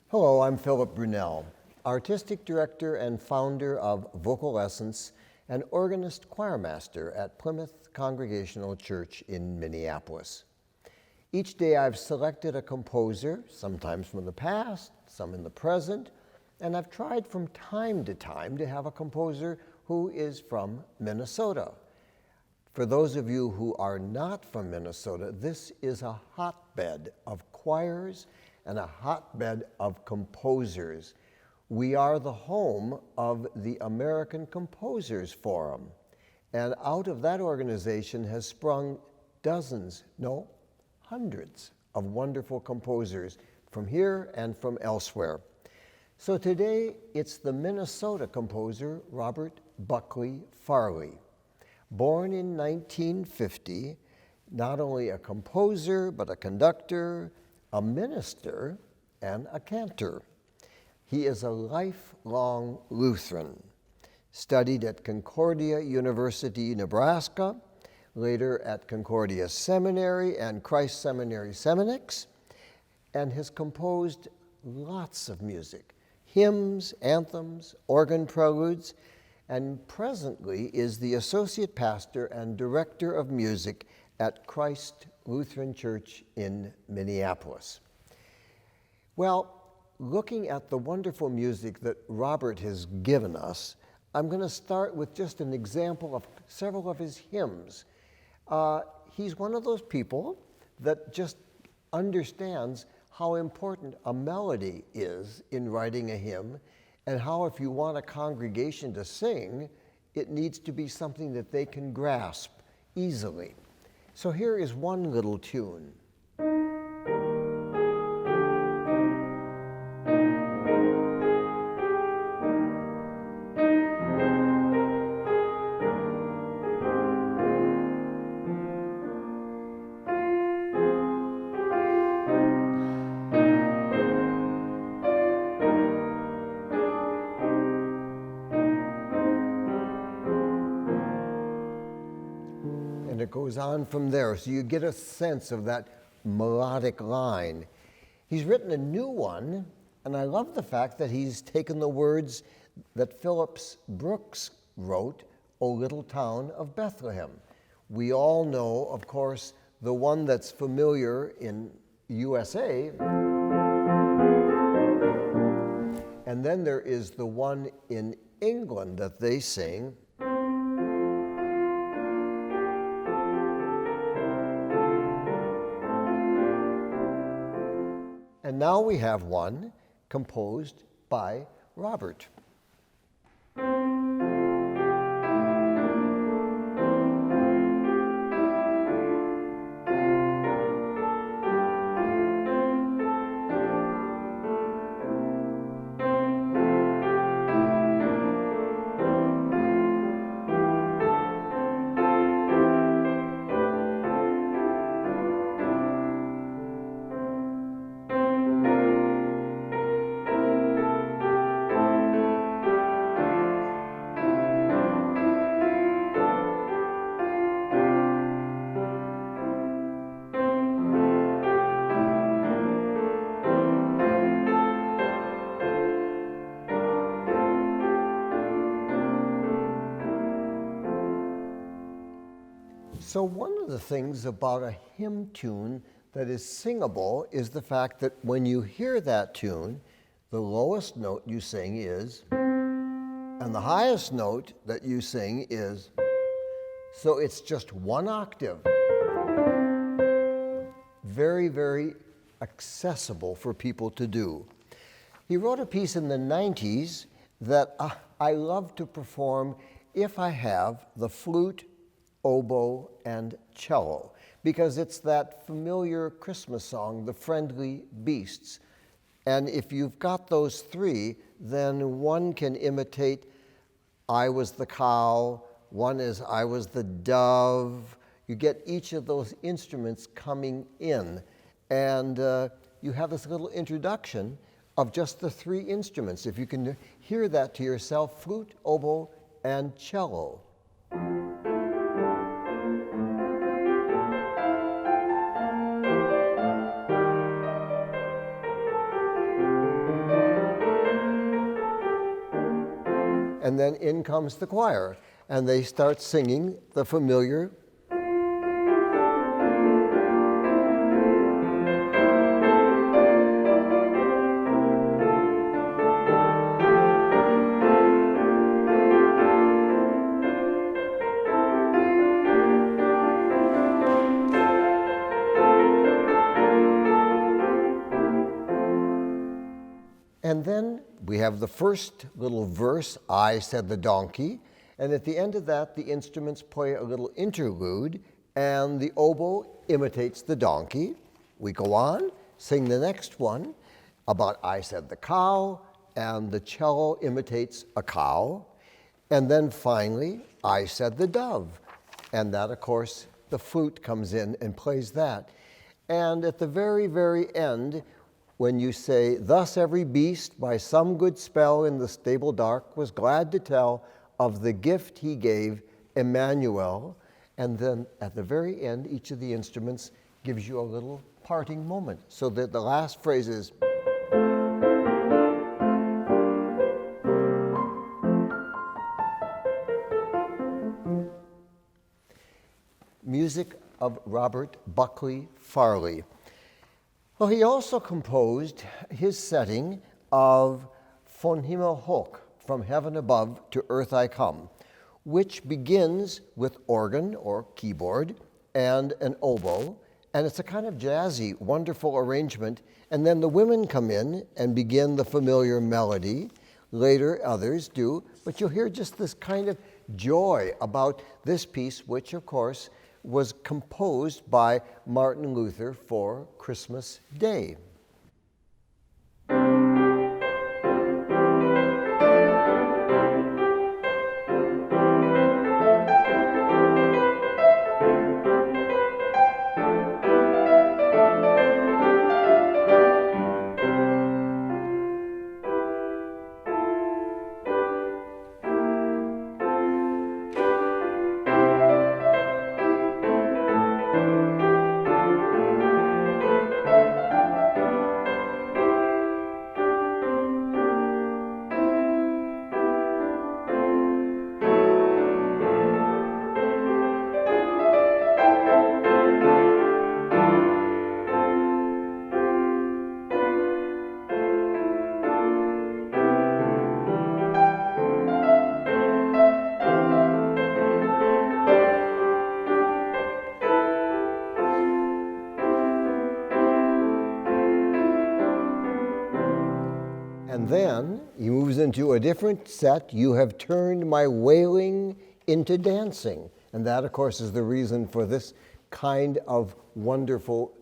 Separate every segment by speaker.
Speaker 1: Hello, I'm Philip Brunelle, Artistic Director and founder of Vocal Essence and organist choirmaster at Plymouth Congregational Church in Minneapolis. Each day I've selected a composer, sometimes from the past, some in the present, and I've tried from time to time to have a composer who is from Minnesota. For those of you who are not from Minnesota, this is a hotbed of choirs and a hotbed of composers. We are the home of the American Composers Forum, and out of that organization has sprung dozens, no, hundreds of wonderful composers from here and from elsewhere. So today it's the Minnesota composer Robert Buckley Farlee. Born in 1950, not only a composer, but a conductor, a minister, and a cantor. He is a lifelong Lutheran, studied at Concordia University, Nebraska, later at Concordia Seminary and Christ Seminary-Seminex, and has composed lots of music, hymns, anthems, organ preludes, and presently is the associate pastor and director of music at Christ Lutheran Church in Minneapolis. Well, looking at the wonderful music that Robert has given us, I'm going to start with just an example of several of his hymns. He's one of those people that just understands how important a melody is in writing a hymn, and how if you want a congregation to sing, it needs to be something that they can grasp easily. So here is one little tune. And it goes on from there, so you get a sense of that melodic line. He's written a new one, and I love the fact that he's taken the words that Phillips Brooks wrote, O Little Town of Bethlehem. We all know, of course, the one that's familiar in USA, and then there is the one in England that they sing. And now we have one composed by Robert. So one of the things about a hymn tune that is singable is the fact that when you hear that tune, the lowest note you sing is, and the highest note that you sing is, so it's just one octave. Very, very accessible for people to do. He wrote a piece in the 90s that I love to perform if I have the flute, oboe, and cello, because it's that familiar Christmas song, The Friendly Beasts. And if you've got those three, then one can imitate I was the cow, one is I was the dove. You get each of those instruments coming in, and you have this little introduction of just the three instruments. If you can hear that to yourself, flute, oboe, and cello. and then in comes the choir, and they start singing the familiar And then we have the first little verse, I said the donkey, and at the end of that, the instruments play a little interlude, and the oboe imitates the donkey. We go on, sing the next one about I said the cow, and the cello imitates a cow. And then finally, I said the dove, and that, of course, the flute comes in and plays that. And at the very, very end, when you say, thus every beast by some good spell in the stable dark was glad to tell of the gift he gave Emmanuel. And then at the very end, each of the instruments gives you a little parting moment. So that the last phrase is, music of Robert Buckley Farlee. Well, he also composed his setting of Von Himmel hoch, from heaven above to earth I come, which begins with organ or keyboard and an oboe, and it's a kind of jazzy, wonderful arrangement, and then the women come in and begin the familiar melody. Later others do, but you'll hear just this kind of joy about this piece, which of course was composed by Martin Luther for Christmas Day. And then he moves into a different set. You have turned my wailing into dancing. And that, of course, is the reason for this kind of wonderful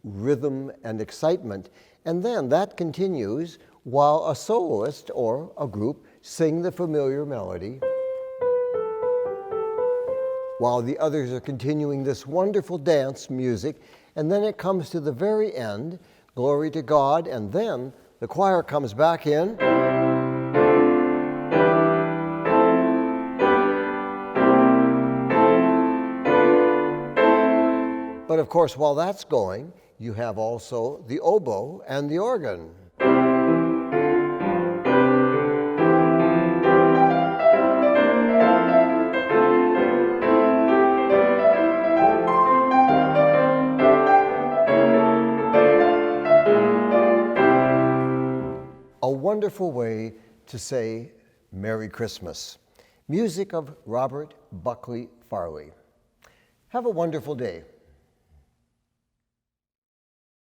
Speaker 1: rhythm and excitement. And then that continues while a soloist or a group sing the familiar melody, while the others are continuing this wonderful dance music. And then it comes to the very end, glory to God, and then the choir comes back in. But of course, while that's going, you have also the oboe and the organ. A wonderful way to say Merry Christmas. Music of Robert Buckley Farlee. Have a wonderful day.